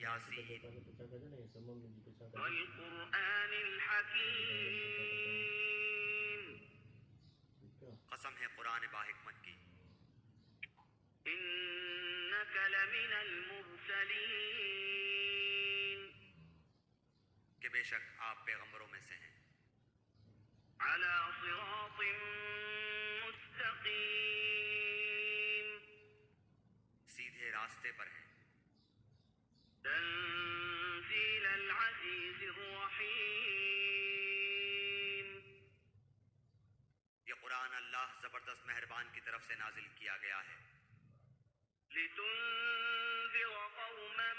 یاسین والقرآن الحکیم، قسم ہے قرآن باحکمت کی، انک لمن المرسلین، کہ بے شک آپ پیغمبروں میں سے ہیں، علی صراط مستقیم، سیدھے راستے پر ہیں، تنزیل العزیز الرحیم، یہ قرآن اللہ زبردست مہربان کی طرف سے نازل کیا گیا ہے، لتنذر قوما